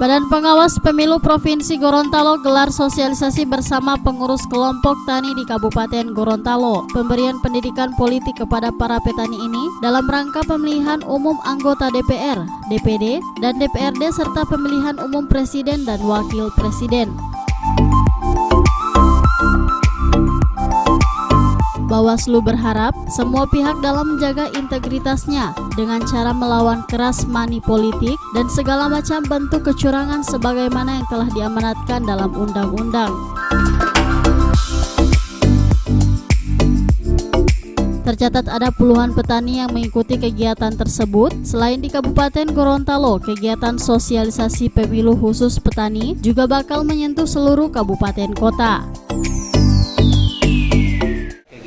Badan Pengawas Pemilu Provinsi Gorontalo gelar sosialisasi bersama pengurus kelompok tani di Kabupaten Gorontalo. Pemberian pendidikan politik kepada para petani ini dalam rangka pemilihan umum anggota DPR, DPD, dan DPRD serta pemilihan umum presiden dan wakil presiden. Bawaslu berharap semua pihak dalam menjaga integritasnya dengan cara melawan keras money politik dan segala macam bentuk kecurangan sebagaimana yang telah diamanatkan dalam undang-undang. Tercatat ada puluhan petani yang mengikuti kegiatan tersebut. Selain di Kabupaten Gorontalo, kegiatan sosialisasi pemilu khusus petani juga bakal menyentuh seluruh kabupaten kota.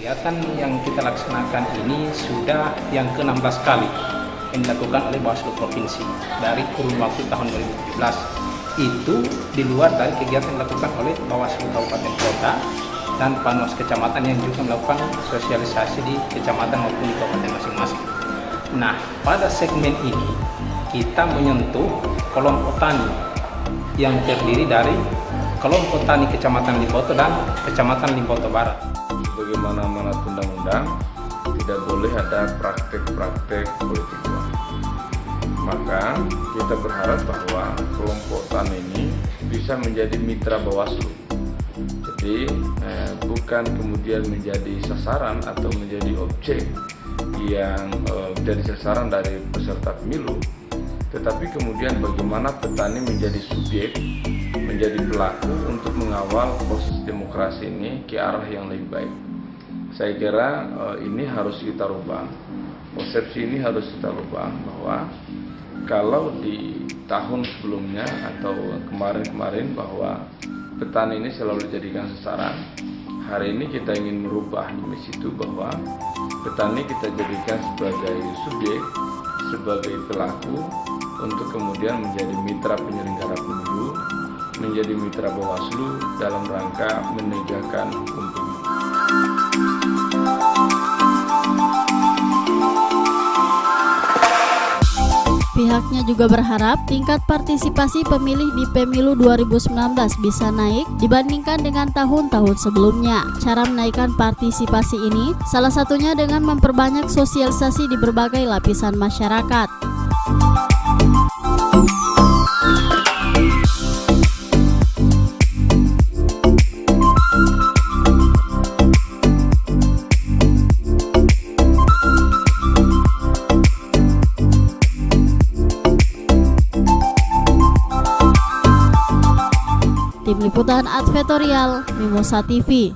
Kegiatan yang kita laksanakan ini sudah yang ke-16 kali yang dilakukan oleh Bawaslu Provinsi dari kurun waktu tahun 2017. Itu di luar dari kegiatan yang dilakukan oleh Bawaslu Kabupaten Kota dan Panwas Kecamatan yang juga melakukan sosialisasi di kecamatan maupun di kabupaten masing-masing. Nah, pada segmen ini kita menyentuh kelompok tani yang terdiri dari kelompok tani Kecamatan Limboto dan Kecamatan Limboto Barat. Bagaimana amanat undang-undang, tidak boleh ada praktek-praktek politik uang. Maka kita berharap bahwa kelompok tani ini bisa menjadi mitra Bawaslu. Jadi bukan kemudian menjadi sasaran atau menjadi objek yang menjadi sasaran dari peserta pemilu, tetapi kemudian bagaimana petani menjadi subjek, menjadi pelaku untuk mengawal proses demokrasi ini ke arah yang lebih baik. Saya kira ini harus kita rubah, persepsi ini harus kita rubah, bahwa kalau di tahun sebelumnya atau kemarin-kemarin bahwa petani ini selalu dijadikan sasaran, hari ini kita ingin merubah image itu bahwa petani kita jadikan sebagai subjek, sebagai pelaku untuk kemudian menjadi mitra penyelenggara pemilu, menjadi mitra Bawaslu dalam rangka menegakkan hukum pemilu. Pihaknya juga berharap tingkat partisipasi pemilih di Pemilu 2019 bisa naik dibandingkan dengan tahun-tahun sebelumnya. Cara menaikkan partisipasi ini salah satunya dengan memperbanyak sosialisasi di berbagai lapisan masyarakat. Tim Liputan Advertorial Mimosa TV.